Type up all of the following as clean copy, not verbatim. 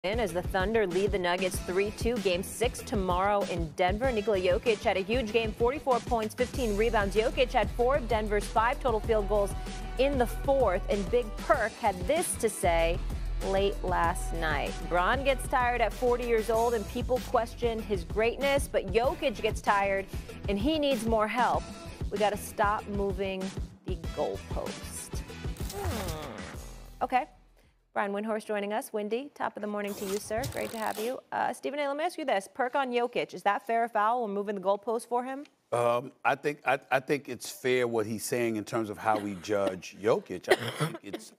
As the Thunder lead the Nuggets 3-2. Game 6 tomorrow in Denver. Nikola Jokic had a huge game, 44 points, 15 rebounds. Jokic had 4 of Denver's 5 total field goals in the fourth. And Big Perk had this to say late last night. Bron gets tired at 40 years old and people question his greatness, but Jokic gets tired and he needs more help. We got to stop moving the goalpost. Okay. Brian Windhorst joining us. Wendy, top of the morning to you, sir. Great to have you. Stephen A., let me ask you this. Perk on Jokic. Is that fair or foul? We're moving the goalpost for him? I think it's fair what he's saying in terms of how we judge Jokic.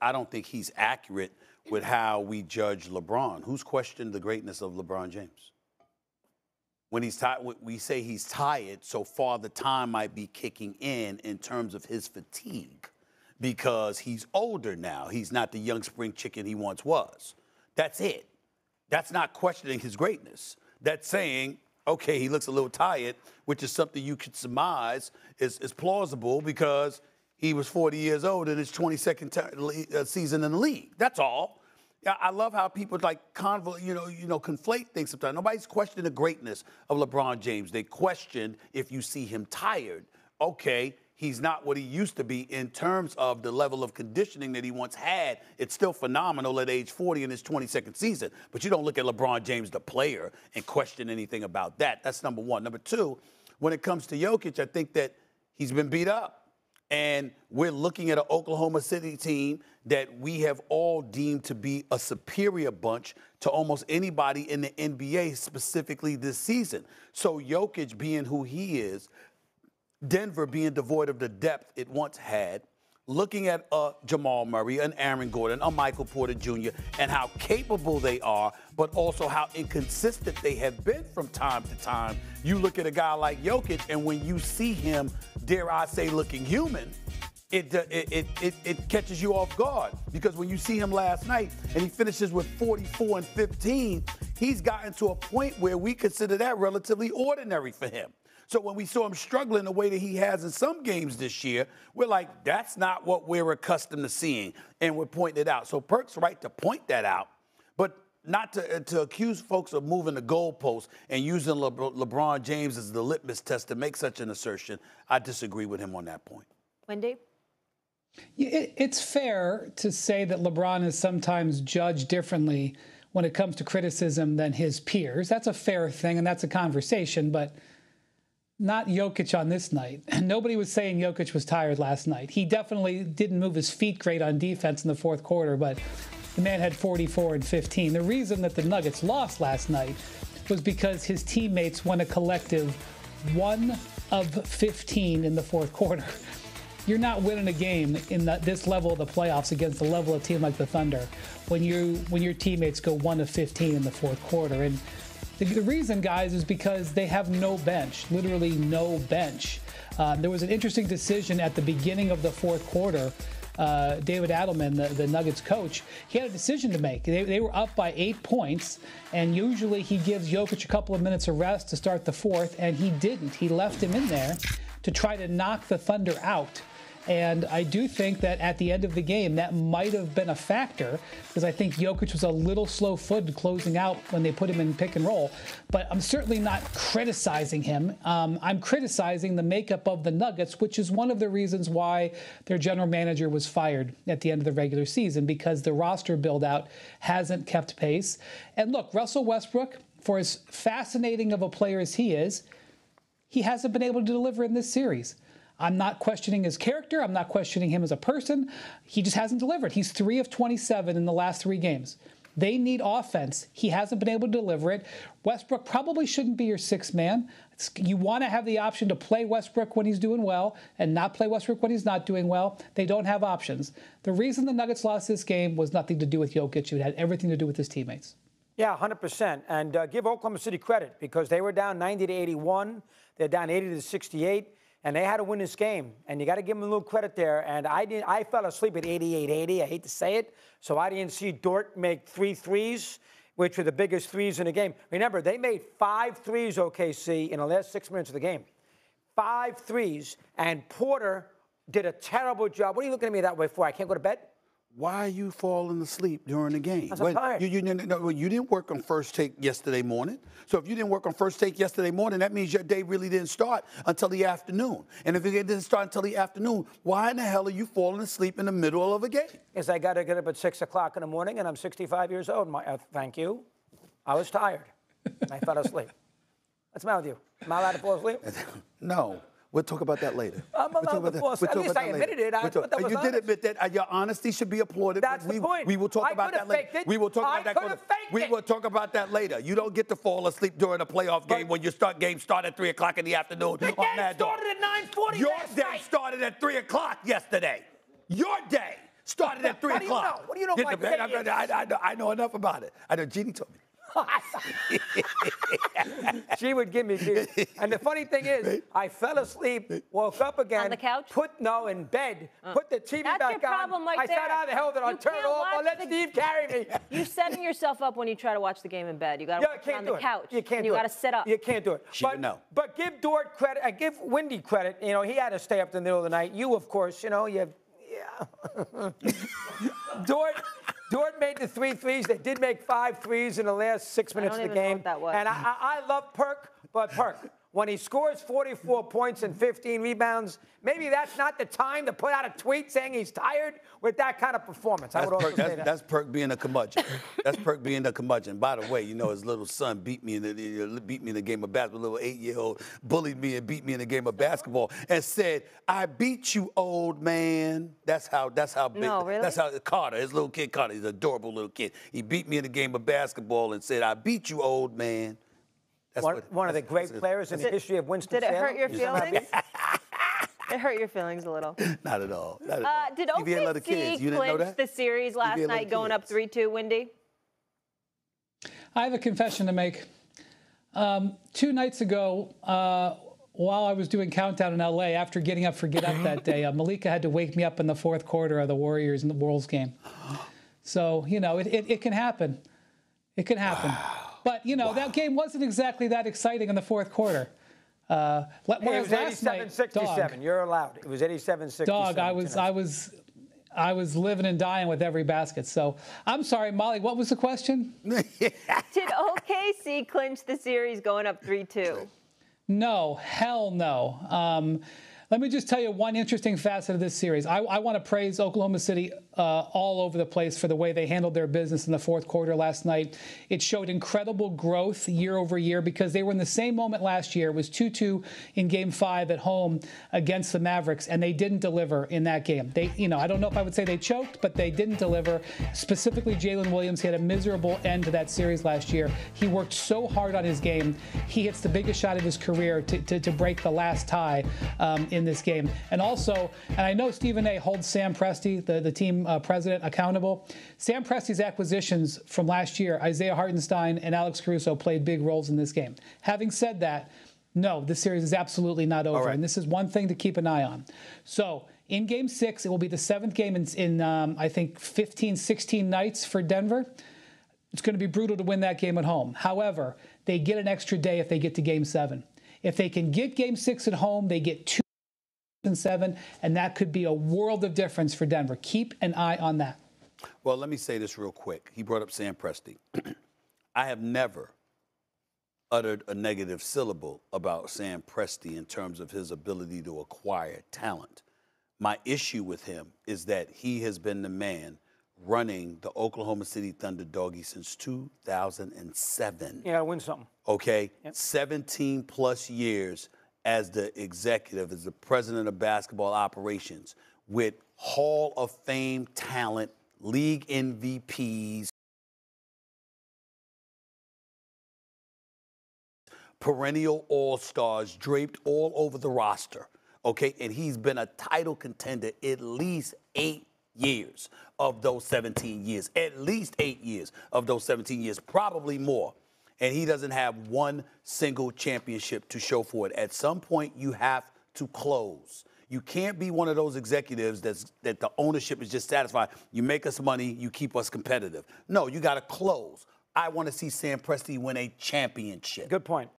I don't think he's accurate with how we judge LeBron. Who's questioned the greatness of LeBron James? When he's tired, we say he's tired, so far the time might be kicking in terms of his fatigue. Because he's older now. He's not the young spring chicken he once was. That's it. That's not questioning his greatness. That's saying, okay, he looks a little tired, which is something you could surmise is plausible because he was 40 years old in his 22nd season in the league. That's all. Yeah, I love how people conflate things sometimes. Nobody's questioning the greatness of LeBron James. They question if you see him tired. Okay. He's not what he used to be in terms of the level of conditioning that he once had. It's still phenomenal at age 40 in his 22nd season. But you don't look at LeBron James, the player, and question anything about that. That's number one. Number two, when it comes to Jokic, I think that he's been beat up. And we're looking at an Oklahoma City team that we have all deemed to be a superior bunch to almost anybody in the NBA, specifically this season. So Jokic being who he is, Denver being devoid of the depth it once had, looking at Jamal Murray, an Aaron Gordon, a Michael Porter Jr., and how capable they are, but also how inconsistent they have been from time to time. You look at a guy like Jokic, and when you see him, dare I say, looking human, it catches you off guard. Because when you see him last night and he finishes with 44 and 15, he's gotten to a point where we consider that relatively ordinary for him. So when we saw him struggling the way that he has in some games this year, we're like, that's not what we're accustomed to seeing, and we're pointing it out. So Perk's right to point that out, but not to accuse folks of moving the goalpost and using LeBron James as the litmus test to make such an assertion. I disagree with him on that point. Wendy? It's fair to say that LeBron is sometimes judged differently when it comes to criticism than his peers. That's a fair thing, and that's a conversation, but not Jokic on this night. Nobody was saying Jokic was tired last night. He definitely didn't move his feet great on defense in the fourth quarter, but the man had 44 and 15. The reason that the Nuggets lost last night was because his teammates won a collective 1 of 15 in the fourth quarter. You're not winning a game in this level of the playoffs against a level of team like the Thunder when your teammates go 1 of 15 in the fourth quarter. And the reason, guys, is because they have no bench, literally no bench. There was an interesting decision at the beginning of the fourth quarter. David Adelman, the Nuggets coach, he had a decision to make. They were up by 8 points, and usually he gives Jokic a couple of minutes of rest to start the fourth, and he didn't. He left him in there to try to knock the Thunder out. And I do think that at the end of the game, that might have been a factor because I think Jokic was a little slow-footed closing out when they put him in pick and roll. But I'm certainly not criticizing him. I'm criticizing the makeup of the Nuggets, which is one of the reasons why their general manager was fired at the end of the regular season, because the roster build-out hasn't kept pace. And look, Russell Westbrook, for as fascinating of a player as he is, he hasn't been able to deliver in this series. I'm not questioning his character. I'm not questioning him as a person. He just hasn't delivered. He's 3 of 27 in the last 3 games. They need offense. He hasn't been able to deliver it. Westbrook probably shouldn't be your 6th man. You want to have the option to play Westbrook when he's doing well and not play Westbrook when he's not doing well. They don't have options. The reason the Nuggets lost this game was nothing to do with Jokic. It had everything to do with his teammates. Yeah, 100%. And give Oklahoma City credit because they were down 90 to 81. They're down 80 to 68. And they had to win this game, and you got to give them a little credit there. And I fell asleep at 88-80. I hate to say it. So I didn't see Dort make 3 threes, which were the biggest threes in the game. Remember, they made 5 threes, OKC, in the last 6 minutes of the game. 5 threes, and Porter did a terrible job. What are you looking at me that way for? I can't go to bed? Why are you falling asleep during the game? I'm tired. You didn't work on first take yesterday morning. So if you didn't work on first take yesterday morning, that means your day really didn't start until the afternoon. And if it didn't start until the afternoon, why in the hell are you falling asleep in the middle of a game? Yes, I got to get up at 6 o'clock in the morning, and I'm 65 years old. Thank you. I was tired. I fell asleep. What's the matter with you? Am I allowed to fall asleep? No. We'll talk about that later. I'm allowed to fall asleep. At least I admitted it. You did admit that. Your honesty should be applauded. That's the point. We will talk about that later. We will talk about that. We will talk about that later. You don't get to fall asleep during a playoff game when your game start at 3 o'clock in the afternoon. The game started at 9:40 Your last day night. started at 3 o'clock yesterday. Your day started at 3 o'clock. What do you know? What do you know my day is? I know enough about it. I know Jeannie told me. She would give me beer. And the funny thing is, I fell asleep, woke up again. On the couch? In bed. Put the TV That's back your problem on. right I there. said, how the hell did I You turn it can't off? I'll watch let the- Steve carry me. You're setting yourself up when you try to watch the game in bed. You got to watch it on the couch. You can't and do you it. got to sit up. You can't do it. She would know. But give Dort credit. Give Wendy credit. You know, he had to stay up in the middle of the night. You, of course, yeah. Dort made the 3 threes. They did make 5 threes in the last 6 minutes of the game. Know what that was. And I love Perk, but Perk, when he scores 44 points and 15 rebounds, maybe that's not the time to put out a tweet saying he's tired with that kind of performance. I would also say that. That's Perk being a curmudgeon. That's Perk being a curmudgeon. By the way, his little son beat me in the game of basketball. Little 8-year-old bullied me and beat me in the game of basketball and said, "I beat you, old man." That's how big. No, really? That's how Carter, his little kid Carter, he's an adorable little kid. He beat me in the game of basketball and said, "I beat you, old man." That's one of the great players in the history of Winston-Salem. Did it hurt your feelings? It hurt your feelings a little. Not at all. Not at all. Did TVA love the kids. You didn't know clinch that? the series last TVA love night the going up kids. 3-2, Wendy? I have a confession to make. 2 nights ago, while I was doing Countdown in LA, after getting up for Get Up that day, Malika had to wake me up in the 4th quarter of the Warriors and the Wolves game. So, it can happen. It can happen. Wow. But, that game wasn't exactly that exciting in the 4th quarter. It was last night, 87-67. You're allowed. It was 87-67. Dog, I was living and dying with every basket. So I'm sorry, Molly, what was the question? Did OKC clinch the series going up 3-2? No, hell no. Let me just tell you one interesting facet of this series. I want to praise Oklahoma City all over the place for the way they handled their business in the 4th quarter last night. It showed incredible growth year over year because they were in the same moment last year. It was 2-2 in Game 5 at home against the Mavericks, and they didn't deliver in that game. I don't know if I would say they choked, but they didn't deliver. Specifically, Jalen Williams, he had a miserable end to that series last year. He worked so hard on his game. He hits the biggest shot of his career to break the last tie in this game. And also, and I know Stephen A. holds Sam Presti, the team president, accountable. Sam Presti's acquisitions from last year, Isaiah Hartenstein and Alex Caruso, played big roles in this game. Having said that, no, this series is absolutely not over. Right. And this is one thing to keep an eye on. So in Game 6, it will be the 7th game in I think, 15, 16 nights for Denver. It's going to be brutal to win that game at home. However, they get an extra day if they get to Game 7. If they can get Game 6 at home, they get 2 and 7, and that could be a world of difference for Denver. Keep an eye on that. Well, let me say this real quick. He brought up Sam Presti. I have never uttered a negative syllable about Sam Presti in terms of his ability to acquire talent. My issue with him is that he has been the man running the Oklahoma City Thunder doggy since 2007. You got to win something. Okay? Yep. 17 plus years as the executive, as the president of basketball operations, with Hall of Fame talent, league MVPs, perennial all-stars draped all over the roster, okay? And he's been a title contender at least 8 years of those 17 years. At least 8 years of those 17 years, probably more. And he doesn't have one single championship to show for it. At some point, you have to close. You can't be one of those executives that the ownership is just satisfied. You make us money, you keep us competitive. No, you got to close. I want to see Sam Presti win a championship. Good point.